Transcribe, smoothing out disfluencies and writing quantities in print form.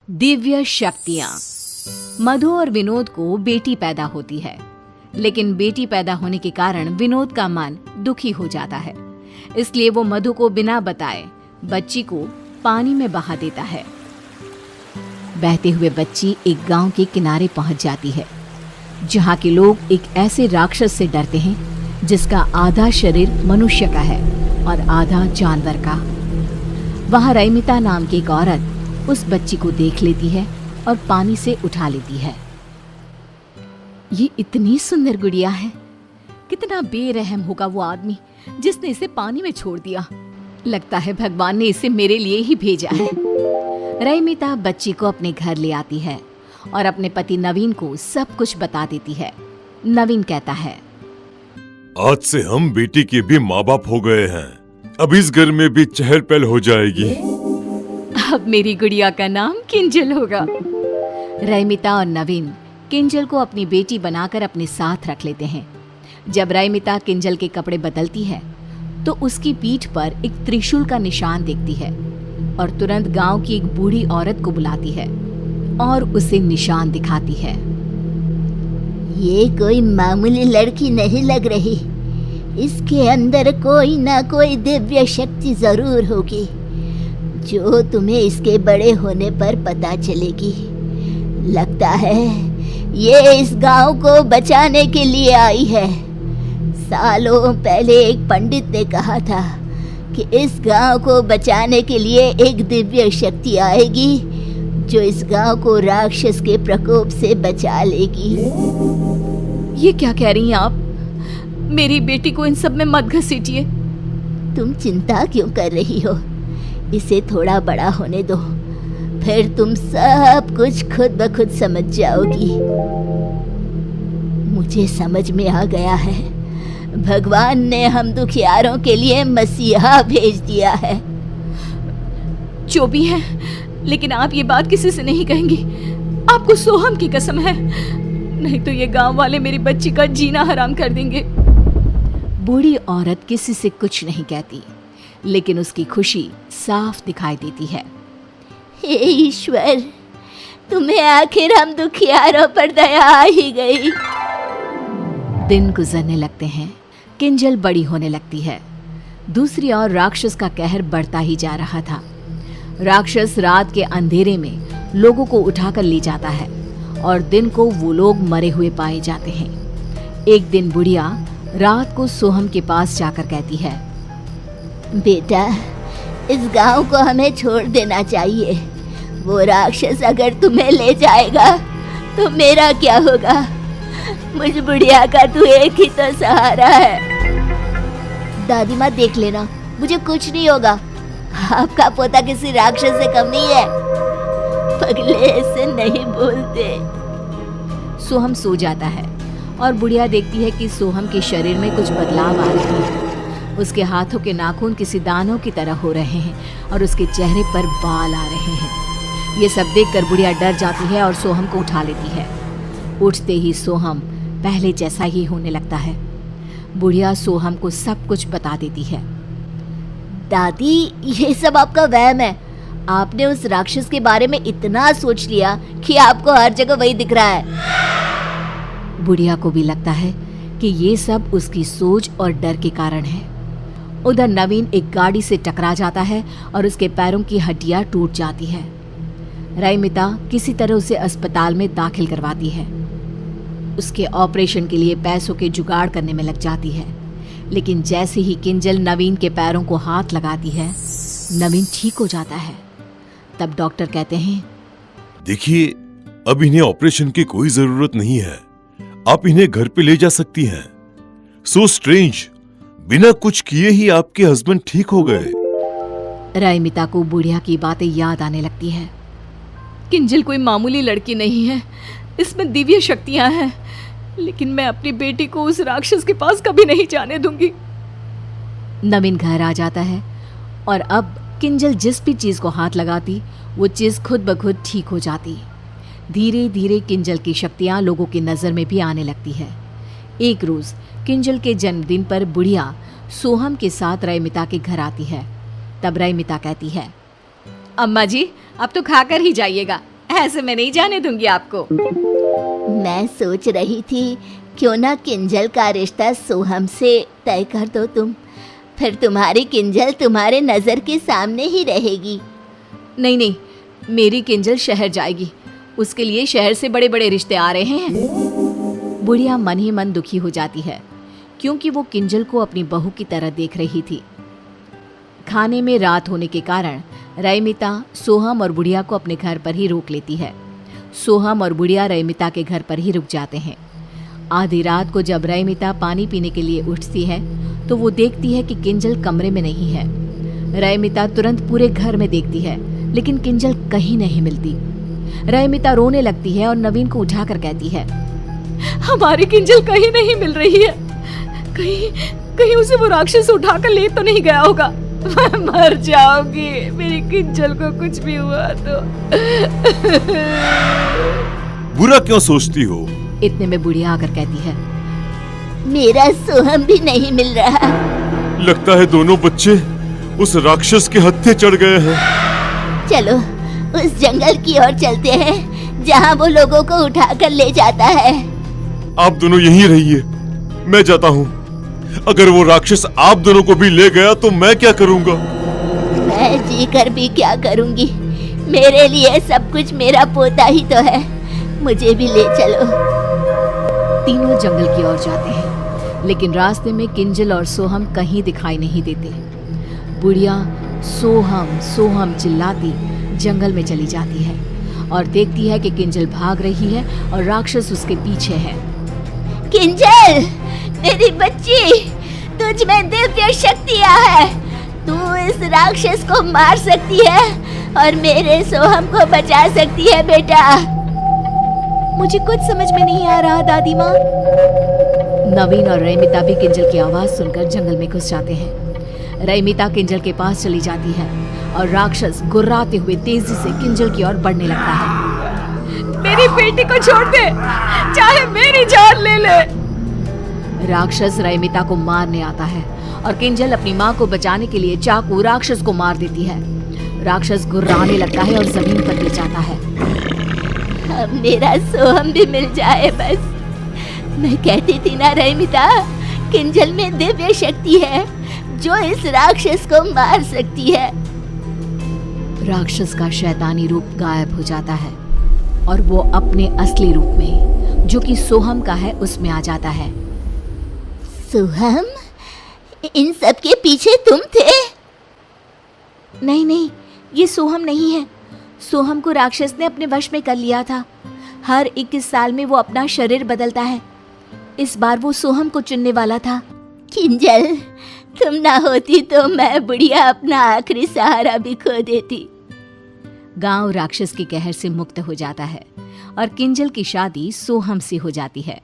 दिव्य शक्तियां। मधु और विनोद को बेटी पैदा होती है, लेकिन बेटी पैदा होने के कारण विनोद का मन दुखी हो जाता है। इसलिए वो मधु को बिना बताए बच्ची को पानी में बहा देता है। बहते हुए बच्ची एक गांव के किनारे पहुंच जाती है, जहां के लोग एक ऐसे राक्षस से डरते हैं जिसका आधा शरीर मनुष्य का है और आधा जानवर का। वहां रैमिता नाम की एक औरत उस बच्ची को देख लेती है और पानी से उठा लेती है। ये इतनी सुंदर गुड़िया है, कितना बेरहम होगा वो आदमी जिसने इसे पानी में छोड़ दिया। लगता है भगवान ने इसे मेरे लिए ही भेजा है। रैमिता बच्ची को अपने घर ले आती है और अपने पति नवीन को सब कुछ बता देती है। नवीन कहता है, आज से हम बेटी के भी माँ बाप हो गए हैं। अब इस घर में भी चहल पहल हो जाएगी। अब मेरी गुड़िया का नाम किंजल होगा। रैमिता और नवीन किंजल को अपनी बेटी बनाकर अपने साथ रख लेते हैं। जब रैमिता किंजल के कपड़े बदलती है तो उसकी पीठ पर एक त्रिशूल का निशान देखती है और तुरंत गांव की एक बूढ़ी औरत को बुलाती है और उसे निशान दिखाती है। ये कोई मामूली लड़की नहीं लग रही, इसके अंदर कोई ना कोई दिव्य शक्ति जरूर होगी जो तुम्हें इसके बड़े होने पर पता चलेगी। लगता है ये इस गांव को बचाने के लिए आई है। सालों पहले एक पंडित ने कहा था कि इस गांव को बचाने के लिए एक दिव्य शक्ति आएगी जो इस गांव को राक्षस के प्रकोप से बचा लेगी। ये क्या कह रही हैं आप? मेरी बेटी को इन सब में मत घसीटिए। तुम चिंता क्यों कर रही हो? इसे थोड़ा बड़ा होने दो, फिर तुम सब कुछ खुद ब खुद समझ जाओगी। मुझे समझ में आ गया है, भगवान ने हम दुखियारों के लिए मसीहा भेज दिया है। जो भी है, लेकिन आप ये बात किसी से नहीं कहेंगी। आपको सोहम की कसम है, नहीं तो ये गांव वाले मेरी बच्ची का जीना हराम कर देंगे। बूढ़ी औरत किसी से कुछ नहीं कहती, लेकिन उसकी खुशी साफ दिखाई देती है। हे ईश्वर, तुम्हें आखिर हम दुखियारों पर दया आ ही गई। दिन गुजरने लगते हैं, किंजल बड़ी होने लगती है। दूसरी ओर राक्षस का कहर बढ़ता ही जा रहा था। राक्षस रात के अंधेरे में लोगों को उठाकर ले जाता है और दिन को वो लोग मरे हुए पाए जाते हैं। एक दिन बुढ़िया रात को सोहम के पास जाकर कहती है, बेटा, इस गांव को हमें छोड़ देना चाहिए। वो राक्षस अगर तुम्हें ले जाएगा तो मेरा क्या होगा? मुझ बुढ़िया का तू एक ही तो सहारा है। दादी माँ, देख लेना, मुझे कुछ नहीं होगा। आपका पोता किसी राक्षस से कम नहीं है। पगले ऐसे नहीं बोलते। सोहम सो जाता है और बुढ़िया देखती है कि सोहम के शरीर में कुछ बदलाव आ रहे हैं। उसके हाथों के नाखून किसी दानों की तरह हो रहे हैं और उसके चेहरे पर बाल आ रहे हैं। ये सब देखकर बुढ़िया डर जाती है और सोहम को उठा लेती है। उठते ही सोहम पहले जैसा ही होने लगता है। बुढ़िया सोहम को सब कुछ बता देती है। दादी, ये सब आपका वहम है। आपने उस राक्षस के बारे में इतना सोच लिया कि आपको हर जगह वही दिख रहा है। बुढ़िया को भी लगता है कि ये सब उसकी सोच और डर के कारण है। उधर नवीन एक गाड़ी से टकरा जाता है और उसके पैरों की हड्डियां टूट जाती है। रैमिता किसी तरह उसे अस्पताल में दाखिल करवाती है। उसके ऑपरेशन के लिए पैसों के जुगाड़ करने में लग जाती है, लेकिन जैसे ही किंजल नवीन के पैरों को हाथ लगाती है, नवीन ठीक हो जाता है। तब डॉक्टर कहते हैं, देखिए, अब इन्हें ऑपरेशन की कोई जरूरत नहीं है। आप इन्हें घर पे ले जा सकती हैं। सो स्ट्रेंज, बिना कुछ किए ही आपके हस्बैंड ठीक हो गए। रैमिता को बुढ़िया की बातें याद आने लगती है। किंजल कोई मामूली लड़की नहीं है, इसमें दिव्य शक्तियां हैं, लेकिन मैं अपनी बेटी को उस राक्षस के पास कभी नहीं जाने दूंगी। नवीन घर आ जाता है और अब किंजल जिस भी चीज को हाथ लगाती वो चीज खुद ब खुद ठीक हो जाती। धीरे धीरे किंजल की शक्तियां लोगों की नजर में भी आने लगती है। एक रोज किंजल के जन्मदिन पर बुढ़िया सोहम के साथ रैमिता के घर आती है। तब रैमिता कहती है, अम्मा जी, अब तो खाकर ही जाइएगा, ऐसे मैं नहीं जाने दूंगी आपको। मैं सोच रही थी क्यों ना किंजल का रिश्ता सोहम से तय कर दो तुम, फिर तुम्हारी किंजल तुम्हारे नजर के सामने ही रहेगी। नहीं नहीं, मेरी किंजल शहर जाएगी, उसके लिए शहर से बड़े बड़े रिश्ते आ रहे हैं। बुढ़िया मन ही मन दुखी हो जाती है क्योंकि वो किंजल को अपनी बहू की तरह देख रही थी। खाने में रात होने के कारण रईमिता सोहम और बुढ़िया को अपने घर पर ही रोक लेती है। सोहम और बुढ़िया रईमिता के घर पर ही रुक जाते हैं। आधी रात को जब रईमिता पानी पीने के लिए उठती है तो वो देखती है कि किंजल कमरे में नहीं है। रईमिता तुरंत पूरे घर में देखती है लेकिन किंजल कहीं नहीं मिलती। रईमिता रोने लगती है और नवीन को उठाकर कहती है, हमारी किंजल कहीं नहीं मिल रही है, कहीं उसे वो राक्षस उठाकर ले तो नहीं गया होगा। मैं मर जाऊंगी, मेरी किंजल को कुछ भी हुआ तो। बुरा क्यों सोचती हो? इतने में बुढ़िया आकर कहती है, मेरा सोहम भी नहीं मिल रहा। लगता है दोनों बच्चे उस राक्षस के हत्थे चढ़ गए हैं। चलो उस जंगल की ओर चलते हैं जहाँ वो लोगों को उठाकर ले जाता है। आप दोनों यहीं रहिए, मैं जाता हूँ। अगर वो राक्षस आप दोनों को भी ले गया तो मैं क्या करूँगा? मैं जी कर भी क्या करूँगी, मेरे लिए सब कुछ मेरा पोता ही तो है, मुझे भी ले चलो। तीनों जंगल की ओर जाते हैं लेकिन रास्ते में किंजल और सोहम कहीं दिखाई नहीं देते। बुढ़िया सोहम सोहम चिल्लाती जंगल में चली जाती है और देखती है कि किंजल भाग रही है और राक्षस उसके पीछे है। किंजल, मेरी बच्ची, तुझ में दिव्य शक्तियाँ है, तू इस राक्षस को मार सकती है और मेरे सोहम को बचा सकती है बेटा। मुझे कुछ समझ में नहीं आ रहा दादी माँ। नवीन और रईमिता भी किंजल की आवाज सुनकर जंगल में घुस जाते हैं। रईमिता किंजल के पास चली जाती है और राक्षस गुर्राते हुए तेजी से किंजल की ओर बढ़ने लगता है। मेरी बेटी को छोड़ दे, चाहे मेरी जान ले ले। राक्षस रईमिता को मारने आता है और किंजल अपनी माँ को बचाने के लिए चाकू राक्षस को मार देती है। राक्षस गुर्राने लगता है और जमीन पर गिर जाता है। अब मेरा सोहम भी मिल जाए बस। मैं कहती थी ना रईमिता, किंजल में दिव्य शक्ति है जो इस राक्षस को मार सकती है। राक्षस का शैतानी रूप गायब हो जाता है और वो अपने असली रूप में, जो कि सोहम का है, उसमें आ जाता है। सोहम, इन सब के पीछे तुम थे? नहीं नहीं, ये सोहम नहीं है। सोहम को राक्षस ने अपने वश में कर लिया था। हर 21 साल में वो अपना शरीर बदलता है। इस बार वो सोहम को चुनने वाला था। किंजल, तुम ना होती तो मैं बुढ़िया अपना आखिरी सहारा भी खो देती। गांव राक्षस के कहर से मुक्त हो जाता है और किंजल की शादी सोहम से हो जाती है।